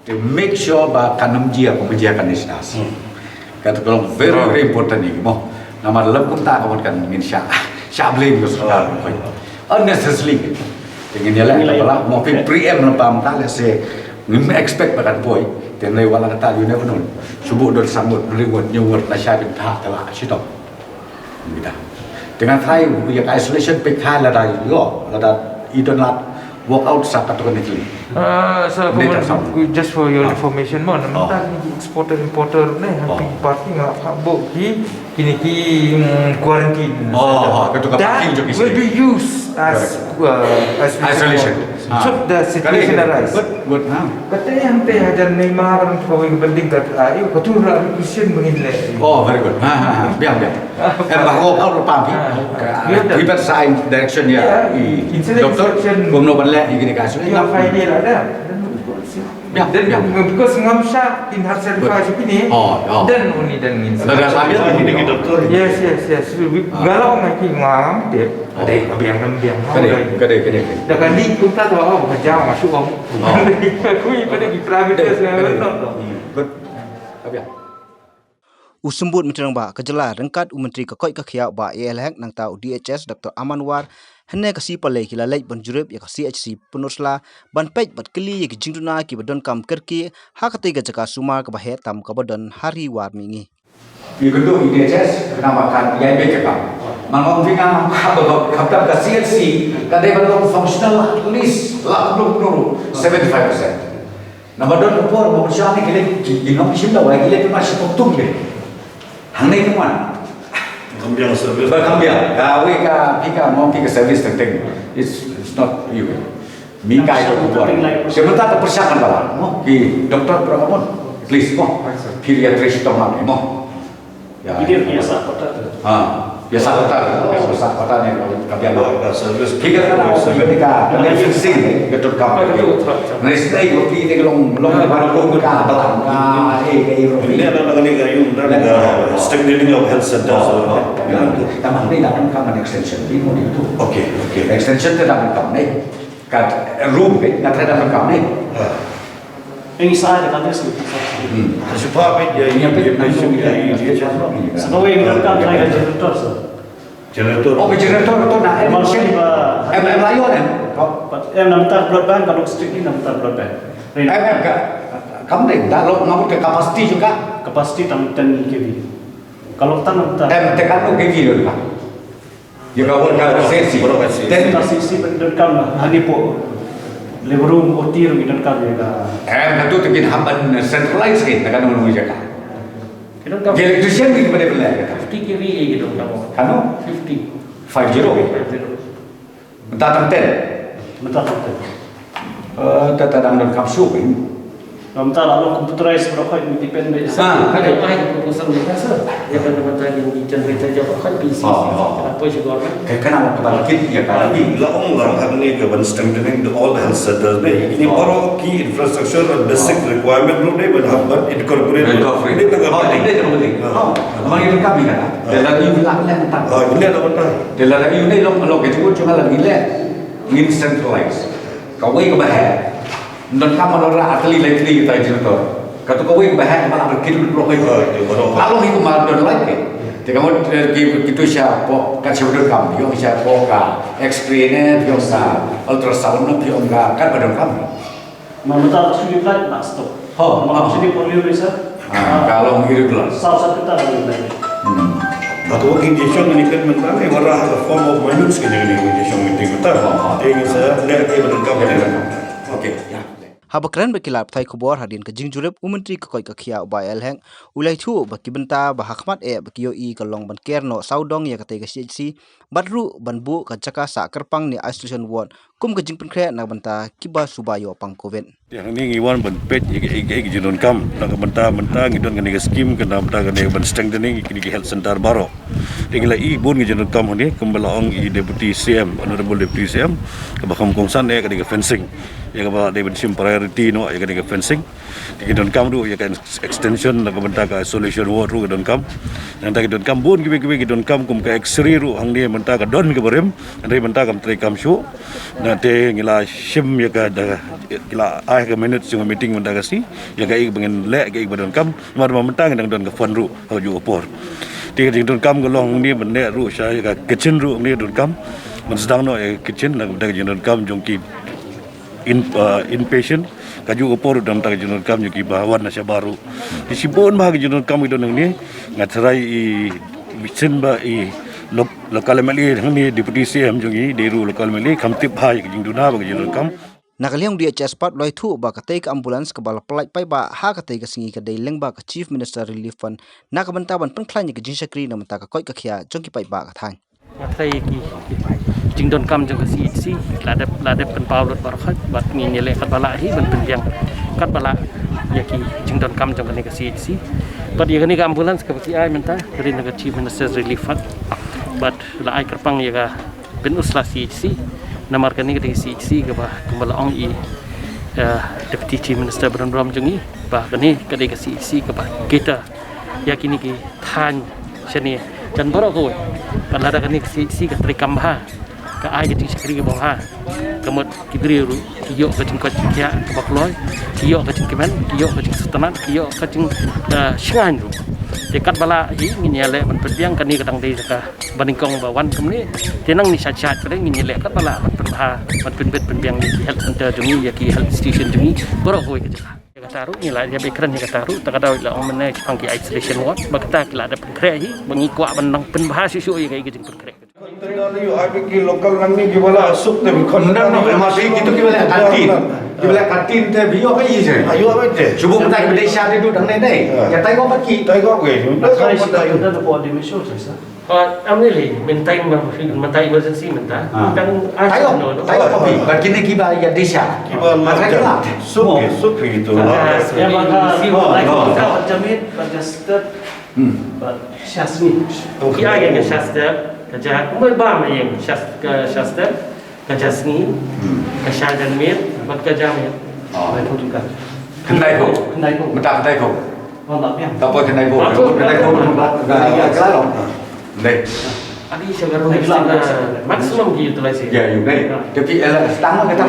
to make sure ba kanam jia pembiakan isnas. Kata kalau very important ni mo. Nama dalam pun tak kawan kan ingin syak blame ke sekarang. Unnecessarily. Dengan dia lah kalau mau preempt lempam tak lah saya expect bakan boy. Dan lagi wala kata you never know. Subuk dor sambut melewat nyuwur nasya bin tak telah syitop. Kita. Dengan try yang isolation pekah lah dah yo, lah idon lah walk out sakat tu kan itu. So just for your information mon, minta ni importer ni hampir parking ngap habuk kini quarantine. Ketua parking juga will be used as isolation. So the situation arise. Good. Katanya hampir ada Neymar kau yang penting kat ayo kau tu lah mission menginle. Very good. Biar. Bahawa kau lupa kita sign direction ya. Doktor belum balik ini kasih. Yang idea lah dah. Dan because ngamsha in hard certified ini. Dan uni dan ngin. Sudah sambil ini doktor. Yes. Galau ngaji ngam dia. Ada biang. Kade. Dah kan ni kita tahu kerja masuk om. Kui pada di private segala. Good. Biar. Usembut mencerang ba kejelah rengkat Menteri Kekoi Kekiau ba ALH nang tau DHS Dr. Amanwar hene kasi palai kilalai banjurip ya CHC Penursla ban pej bat keli ya jingduna ki badon kam kerki hakati ga jaka suma ka bahe tam ka badon hari war mingi di gedung DHS kenamakan IIB cekap mangong vinga kaptab ka CHC kadai badon functional at least 75%. Nabadon upor mamusyani kile ginom shimda wa kile tu masih tung deh. Hang ni kemana? Kambiang service. Berkambiang. Kawe ka pika mau pika service tertentu. It's not you. Mika itu upor. Sebentar persiapan bawah. Mo ki doktor berapa pun. Please mo. Pediatrician tomang mo. Ya. Ini biasa kota. Biasa kota ni kambiang bawah. Service. Pika kan ketika kena fixing gedung kamp. Nestai yo pi ni long baru ka balang ka Ini adalah kayu dan stagnating of health center. Tamang ni dapat kamar extension. Ini itu. Okay. Extension tu dapat kamar ni. Kat room ni, kat dapat kamar ni. Ini saya dekat itu. Supaya Ini apa? Sebagai mereka kaya generator. generator. Generator tu nak emission. Layu kan? Nampak broadband kalau listrik ini nampak broadband. Kamu ni dah ngabut ke kapasiti juga. Kapasiti 10 kV. Kalau tanam Tekan tu kV dulu kan? Ya kau nak sesi. kita sisi pendidikan lah. Hani po living room otir pendidikan ya. Itu tekin hamban centralized kan? Tekan orang jaga. Electrician ni pada bela. 50 kV gitu kamu. Kanu? 50. 50. Datang 10. Bentar bentar. Datang dalam kapsul ni. Bentar lalu computerized berapa independen. Kan ada proposal mereka sah. Ya benar-benar yang generator jawab kan PC. Kenapa juga kan? Kenapa kebalik ya kan? Laong orang ni keban strengthening all the health centers. Ini baru key infrastructure and basic requirement belum dia berhambat incorporate. Ini tengah penting. Ini tengah penting. Memang itu kami kan? Dalam ini bilang tentang. Ini ada betul. Dalam ini lo kecuali cuma lagi le, ingin centralize. Kau ini kebahaya. Dan kamu orang atlet kita generator. Kata kau ini kebahaya malah berkirim berapa itu. Lalu itu malah don lagi. Jika kamu kita siapa kan siapa kamu, yang siapa ka X-ray-nya, yang ka ultrasound-nya, yang ka kan badan kamu. Bentar sudah flight nak stop. Maksudnya polio bisa. Kalau irregular. Salah satu kita lagi. Atau injection ini kan mentah ni warna form of minute sekali ni injection meeting mentah. Ini saya lihat dia berengkap. Okey, ya. Habakran berkilap thai kubor hadin ke jingjurep Menteri Kekoi Kekiau ba elheng ulai thu baki benta ba hakmat baki yoi kalong ban kerno saudong ya kate CHC badru banbu ka caka sa kerpang ni isolation ward kum ke jingpen kre na benta kiba subayo pang covid. Yang ini ngiwan ban pet igi jinon kam nak benta ngidon ngani skim kena benta ngani ban strengthening kini health center baro. Tinggal bun jinon kam ni kembalaong deputy CM honorable deputy CM ke bakam kongsan ke fencing. Ya kalau dia bensim priority no ya kan fencing di don kam tu ya kan extension nak benta ka isolation ward ru don kam nanti don kam bun kibe don kam kum ka x-ray ru hang dia benta ka don ke berem nanti benta kam tri kam show nanti ngila shim ya ka da ngila ai ka minute chung meeting menda ka si ya ka ik bengen le ka ik badon kam mar mentang dang don ka fon ru ho ju opor ti jing don kam ka long ni ben ne ru sha ya ka kitchen ru ni don kam man sedang no kitchen na da jing don kam jong ki inpatient kaju opor dan tak jing don kam jong ki bawan na sya baru di sibon bah jing don kam idon ni ngatrai i bisin ba i lokal mali ni deputy CM jongi deru lokal mali kamtip hai jing duna ba jing kam Nakaliang DHS pat loi thu ba ka take ambulance ka bal plai pai ba ha ka take singi ka dei leng ba ka chief minister relief fund na ka banta ban pengklan ka jin sakri na mata ka koi ka khia jongki pai ba ka than Matai ki jing don kam jong si si lade pen paulot barakhat bat ni nyele kat bala hi ban penjang kat bala ya ki jing don kam jong ka si bat ya ni ka ambulance ka ki ai menta rin ka chief minister relief fund bat la ai kerpang ya ka ben usla si namar kan ni ka si ka ba kembala ong i deputy chief minister Bram jongi ba kan ni ka si ka ba kita yakini ki than seni dan baru ko kan ada kan si ka trikam ha ka ai ki sikri ka ha kamot kidri ru kiyo ka jingkot kya ka bakloi kiyo ka jingkemen kiyo ka jingstanan kiyo ka jing shingan ru dekat bala hi nginyele ban perbiang kan ni kadang dei ka baningkong bawan kemni tenang ni sat-sat pada nginyele kat bala ban perha ban penbet penbiang ni health center jungi ya ki health station jungi baru ko ka taruh ni lah dia bekran ni taruh tak ada lah orang mana panggil isolation ward bakta kala ada pengkrek hi mengikuat benang penbahas isu ye kai gejing pengkrek internali IPK lokal nang ni gimana suk te kon Nang no masih gitu kita lihat kantin te bio ka yi je ayo apa te Cuba kita ke Malaysia tu dang nei nei ya tai ko bat ki tai ko ke Saya sudah ada buat dimension saya. Amni li mentai emergency menta. Dan tai ko pi bat kini ki ba ya desha matra ki la suk gitu Ya maka si orang jamin pada step syasmi. Kia yang syasmi kerja berbama yang syasmi kerja seni kerja dan mit buat kerja mit. Itu juga. Kendai ko mentang kendai ko tak apa kendai ko kelar lo nei Adi sekarang maksimum gitu lah sih. ya you nei tapi setang kita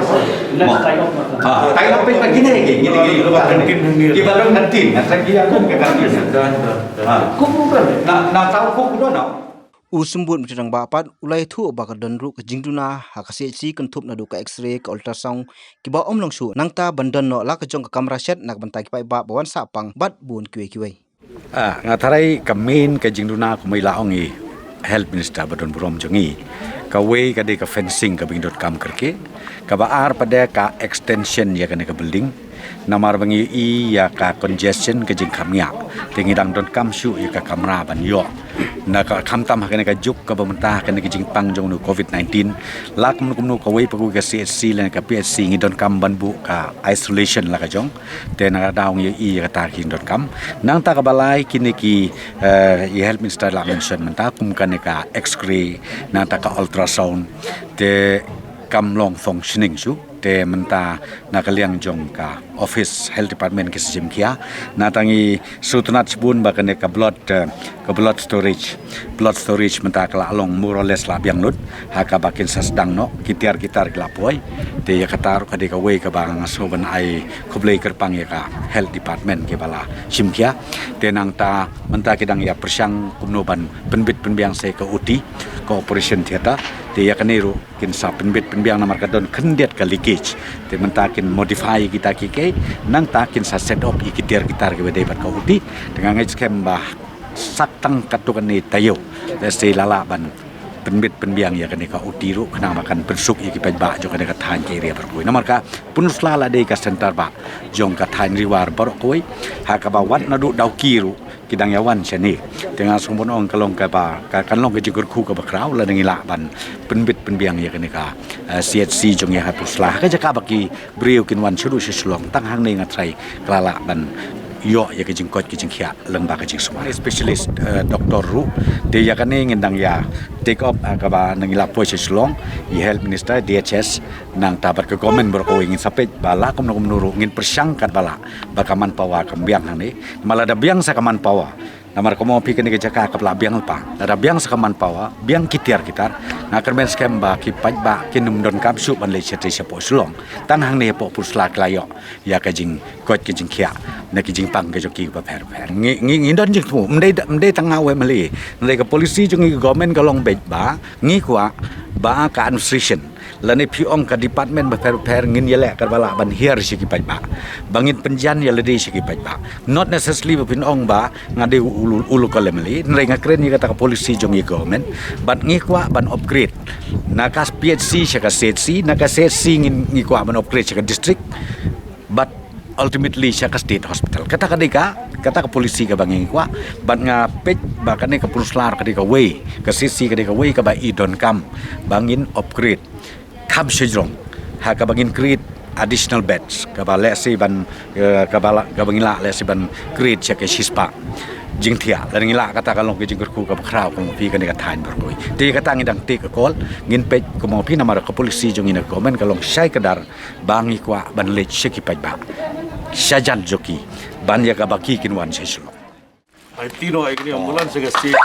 tai lo pe gini ki ba dong kantin ngata ki aku ke kantin Kumpulan. na tahu ko do na Usembut mtirang bapat ulai thu ba ka donru ka jingduna ha ka si kan thup na du ka x-ray ka ultrasound ki ba omlong su nangta bandan no la ka jong ka kamera set nak bantai ki pai ba bawan sa pang bat bun kiwe ngatarai ka main ka jingduna ko mai laong i health minister badon burom jongi ka way ka de ka fencing ka bing.com karke ka baar pada ka extension ya ka building namar bangi i ya ka congestion ka jing kamya tingidang .com shu ya ka kamera ban yo na ka kamtam hakane ka juk ka pemerintah ka jing pang jong nu covid-19 lak mun kumnu ka way pagu ka CHC lan ka PSC ngi .com ban bu ka isolation la ka jong te na daung i ya ka .com nang ta ka balai kini ki i health minister la mention menta kum ka x-ray na ta ka ultrasound te kamlong functioning su te menta nakaliang jong ka office health department ke sim kia natangi sutunat sebun bakane ka blood storage menta kala along more or less la biang lut haka bakin sasdang no kitar kila poi te ya katar ka de ka way ka bang soban ai kublai kerpang ya ka health department ke bala sim kia te nang ta menta kidang ya persyang kumnoban penbit penbiang se ka uti ka operation theater te ya kanero kin sa penbit penbiang namar kadon kendet ka leakage te mentakin modify kita kike nang takin sa set up ikitir gitar ke bede bat kauti dengan ngeckem bah satang katukan ni tayo se lalaban penbit penbiang ya kene ka utiru kena makan bersuk iki pajba jo kene ka than ke ria berkoi namar ka punusla la de ka center ba jong ka than riwar berkoi ha ka ba wat nadu dau kiru kidang yawan seni dengan sumbon ong kalong ka ba kan long ke jigur khu ka ba krau la ngi la ban penbit penbiang ya kene ka CHC jong ya puslah ka jaka baki brio kin wan churu shislong tang hang nei ngatrai klala ban yo ya ke jingkot ke jingkhia lengba ke jing semua specialist Dr. Ru de ya kane ngendang ya take up ka ba nangila po shislong i health minister DHS nang tabar ke komen berko ingin sampai bala kom nuru ngin persangkat bala bakaman pawa kambiang hang ni malada biang sa kaman pawa Namar komo pi kini kejaka kapla biang pa. Ada biang sekaman pawa, biang kitar Ngakar men skem ba ki paj ba kinum don kam su ban le chetri sepo sulong. Tan hang ne po pusla klayo. Ya ka jing kot ke jing kia. Na ki jing pang ke joki ba per. Ngi don jing tu. Mdei tanga we mali. Ndai ka polisi jung ngi government ka long bej ba. Ngi kwa ba ka administration. Lani piong ka department ba per ngin yele ka bala ban hier si ki paj ba. Bangin penjan ya ledi si ki paj ba. Not necessarily ba pinong ba ngade ulu ka lemali. Ndai ngakren ni kata ka polisi jung ngi government. But ngi kwa ban upgrade. Naka PHC siya ka CHC, naka CHC ngi kwa ban upgrade siya ka district. But ultimately siya ka state hospital. Kata ka polisi ka bang ngi kwa. But nga pej ba kani ka puslar ka di ka way, ka CHC ka di ka way ka ba idon kam bangin upgrade. Kam sejrong ha ka bangin create additional beds ka ba lesi ban ka bangin la lesi ban create siya ka shispa. Jing tia dan ngila kata kalau ke jing kerku ke krau ko pi kan ka thain berkoi ti kata ngidang ti ka kol ngin pej ko mo pi namar ka polisi jong ina komen kalau sai kadar bangi kwa ban le cheki paj ba sajan joki ban ya ka baki kinwan seslo Ay tino ay kini ambulans sa kasi